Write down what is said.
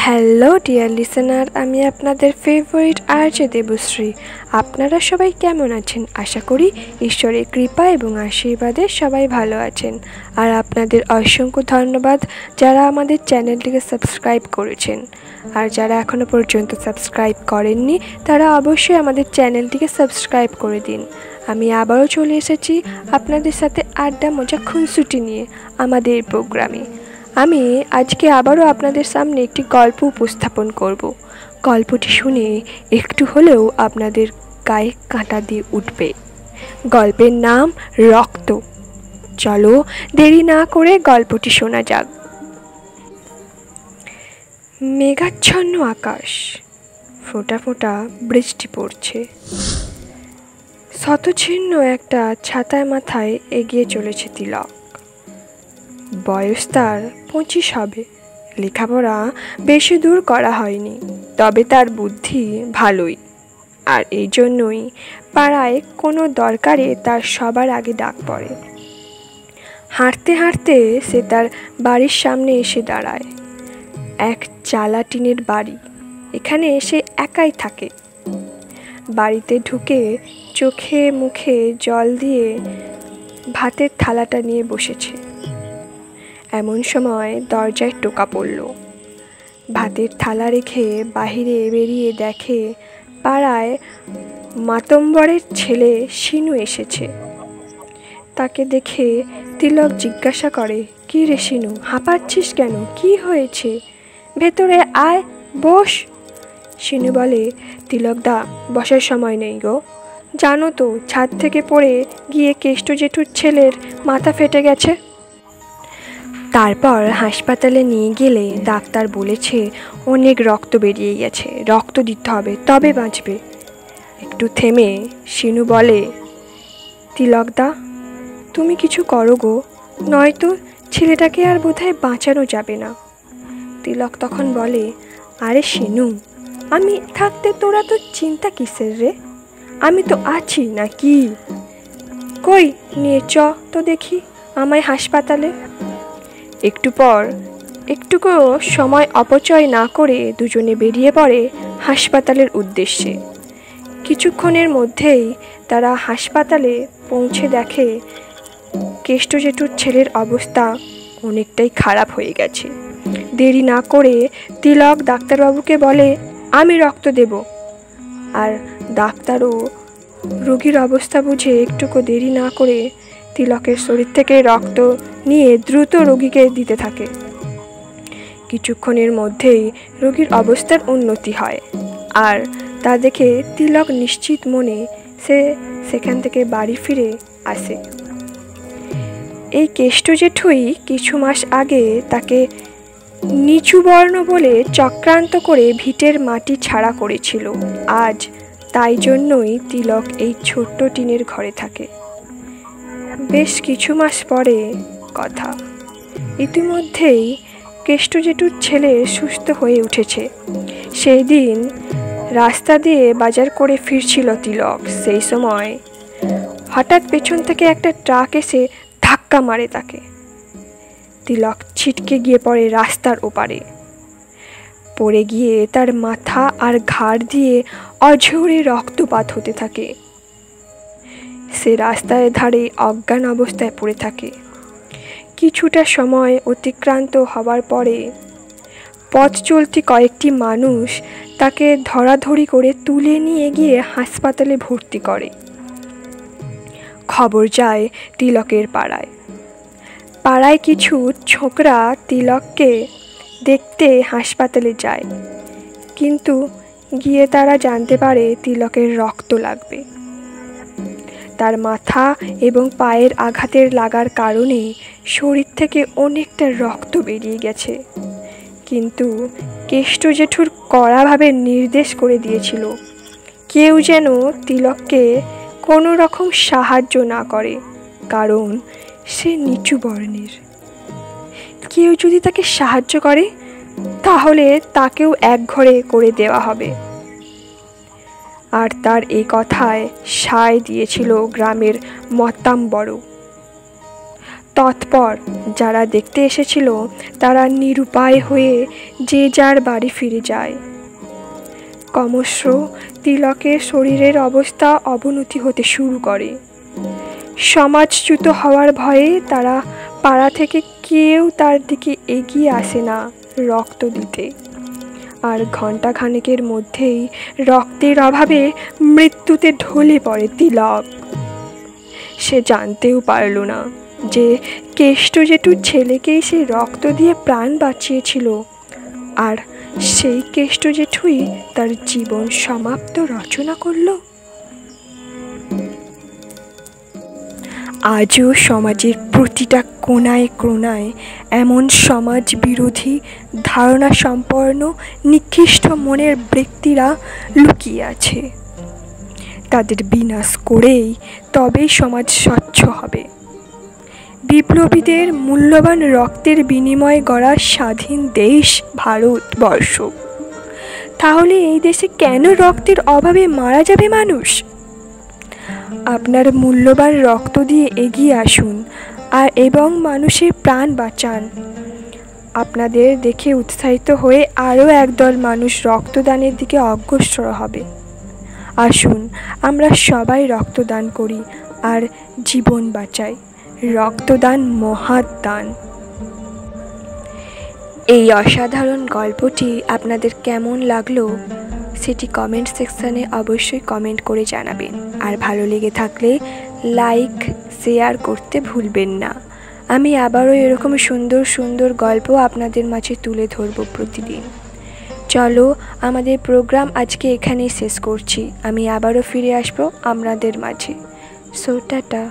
Hello dear listener, আমি আপনাদের favourite RJ Debashree. আপনারা সবাই কেমন আছেন? আশা করি ঈশ্বরের কৃপা এবং আশীর্বাদে সবাই ভালো আছেন। আর আপনাদের অসংখ্য ধন্যবাদ যারা আমাদের চ্যানেলটিকে সাবস্ক্রাইব করেছেন। আর যারা এখনও পর্যন্ত সাবস্ক্রাইব করেননি তারা অবশ্যই আমাদের চ্যানেলটিকে সাবস্ক্রাইব করে দিন। আমি আবারও চলে এসেছি আপনাদের সাথে আড্ডা মজা খুনসুটি নিয়ে আমাদের প্রোগ্রামে। আমি আজকে আবারও আপনাদের সামনে একটি গল্প উপস্থাপন করব। গল্পটি শুনে একটু হলেও আপনাদের গায়ে কাঁটা দিয়ে উঠবে। গল্পের নাম রক্ত। চলো দেরি না করে গল্পটি শোনা যাক। মেঘাচ্ছন্ন আকাশ, ফোঁটা ফোঁটা বৃষ্টি পড়ছে। শতছিন্ন একটা ছাতায় মাথায় এগিয়ে চলেছে তিলক। বয়স তার 25 হবে। লেখাপড়া বেশি দূর করা হয়নি, তবে তার বুদ্ধি ভালোই। আর এই জন্যই পাড়ায় কোনো দরকারে তার সবার আগে ডাক পড়ে। হাঁটতে হাঁটতে সে তার বাড়ির সামনে এসে দাঁড়ায়। এক চালা টিনের বাড়ি। এখানে সে একাই থাকে। বাড়িতে ঢুকে চোখে মুখে জল দিয়ে ভাতের থালাটা নিয়ে বসেছে। এমন সময় দরজায় টোকা পড়ল। ভাতের থালা রেখে বাহিরে বেরিয়ে দেখে পাড়ায় মাতম্বরের ছেলে শিনু এসেছে। তাকে দেখে তিলক জিজ্ঞাসা করে, কী রে শিনু, হাঁপাচ্ছিস কেন? কি হয়েছে? ভেতরে আয়, বস। শিনু বলে, তিলকদা, বসার সময় নেই গো। জানো তো, ছাদ থেকে পড়ে গিয়ে কেষ্ট জেঠুর ছেলের মাথা ফেটে গেছে। তারপর হাসপাতালে নিয়ে গেলে ডাক্তার বলেছে অনেক রক্ত বেরিয়ে গেছে, রক্ত দিতে হবে, তবে বাঁচবে। একটু থেমে শিনু বলে, তিলকদা, তুমি কিছু করো গো, নয়তো ছেলেটাকে আর বোধহয় বাঁচানো যাবে না। তিলক তখন বলে, আরে শিনু, আমি থাকতে তোরা তো চিন্তা কিসের রে? আমি তো আছি না কি? কই নিয়ে চ তো দেখি আমায় হাসপাতালে। একটু পর একটুকু সময় অপচয় না করে দুজনে বেরিয়ে পড়ে হাসপাতালের উদ্দেশ্যে। কিছুক্ষণের মধ্যেই তারা হাসপাতালে পৌঁছে দেখে কেষ্ট জেঠুর ছেলের অবস্থা অনেকটাই খারাপ হয়ে গেছে। দেরি না করে তিলক ডাক্তারবাবুকে বলে, আমি রক্ত দেব। আর ডাক্তারও রোগীর অবস্থা বুঝে একটুকু দেরি না করে তিলকের শরীর থেকে রক্ত নিয়ে দ্রুত রোগীকে দিতে থাকে। কিছুক্ষণের মধ্যেই রোগীর অবস্থার উন্নতি হয়। আর তা দেখে তিলক নিশ্চিত মনে সেখান থেকে বাড়ি ফিরে আসে। এই কেষ্ট জেঠুই কিছু মাস আগে তাকে নিচু বর্ণ বলে চক্রান্ত করে ভিটের মাটি ছাড়া করেছিল। আজ তাই জন্যই তিলক এই ছোট্ট টিনের ঘরে থাকে। বেশ কিছু মাস পরে কথা। ইতিমধ্যেই কেষ্ট জেঠুর ছেলে সুস্থ হয়ে উঠেছে। সেই দিন রাস্তা দিয়ে বাজার করে ফিরছিল তিলক। সেই সময় হঠাৎ পেছন থেকে একটা ট্রাক এসে ধাক্কা মারে তাকে। তিলক ছিটকে গিয়ে পড়ে রাস্তার ওপারে। পড়ে গিয়ে তার মাথা আর ঘাড় দিয়ে অঝরে রক্তপাত হতে থাকে। সে রাস্তার ধারে অজ্ঞান অবস্থায় পড়ে থাকে। কিছুটা সময় অতিক্রান্ত হবার পরে পথ চলতি কয়েকটি মানুষ তাকে ধরাধরি করে তুলে নিয়ে গিয়ে হাসপাতালে ভর্তি করে। খবর যায় তিলকের পাড়ায়। পাড়ায় কিছু ছোকরা তিলককে দেখতে হাসপাতালে যায়, কিন্তু গিয়ে তারা জানতে পারে তিলকের রক্ত লাগবে। তার মাথা এবং পায়ের আঘাতের লাগার কারণে শরীর থেকে অনেকটা রক্ত বেরিয়ে গেছে। কিন্তু কেষ্ট জেঠুর কড়াভাবে নির্দেশ করে দিয়েছিল কেউ যেন তিলককে কোনো রকম সাহায্য না করে, কারণ সে নিচু বর্ণের। কেউ যদি তাকে সাহায্য করে তাহলে তাকেও একঘরে করে দেওয়া হবে। আর তার এই কথায় সায় দিয়েছিল গ্রামের মত্তামবড়। তৎপর যারা দেখতে এসেছিল তারা নিরুপায় হয়ে যে যার বাড়ি ফিরে যায়। ক্রমশ তিলকের শরীরের অবস্থা অবনতি হতে শুরু করে। সমাজচ্যুত হওয়ার ভয়ে তারা পাড়া থেকে কেউ তার দিকে এগিয়ে আসে না রক্ত দিতে। আর ঘণ্টাখানেকের মধ্যেই রক্তের অভাবে মৃত্যুতে ঢলে পড়ে তিলক। সে জানতেও পারল না যে কেষ্ট জেঠুর ছেলেকেই সে রক্ত দিয়ে প্রাণ বাঁচিয়েছিল, আর সেই কেষ্ট জেঠুই তার জীবন সমাপ্ত রচনা করল। আজও সমাজের প্রতিটা কোণায় কোণায় এমন সমাজ বিরোধী ধারণা সম্পন্ন নিকৃষ্ট মনের ব্যক্তিরা লুকিয়ে আছে। তাদের বিনাশ করেই তবেই সমাজ স্বচ্ছ হবে। বিপ্লবীদের মূল্যবান রক্তের বিনিময়ে গড়া স্বাধীন দেশ ভারতবর্ষ, তাহলে এই দেশে কেন রক্তের অভাবে মারা যাবে মানুষ? আপনার মূল্যবান রক্ত দিয়ে এগিয়ে আসুন এবং মানুষের প্রাণ বাঁচান। আপনাদের দেখে উৎসাহিত হয়ে আরও একদল মানুষ রক্তদানের দিকে অগ্রসর হবে। আসুন আমরা সবাই রক্তদান করি আর জীবন বাঁচাই। রক্তদান মহৎ দান। এই অসাধারণ গল্পটি আপনাদের কেমন লাগলো সেটি কমেন্ট সেকশানে অবশ্যই কমেন্ট করে জানাবেন। আর ভালো লেগে থাকলে লাইক শেয়ার করতে ভুলবেন না। আমি আবারও এরকম সুন্দর সুন্দর গল্প আপনাদের মাঝে তুলে ধরব প্রতিদিন। চলো আমাদের প্রোগ্রাম আজকে এখানেই শেষ করছি। আমি আবারও ফিরে আসবো আপনাদের মাঝে। So tata.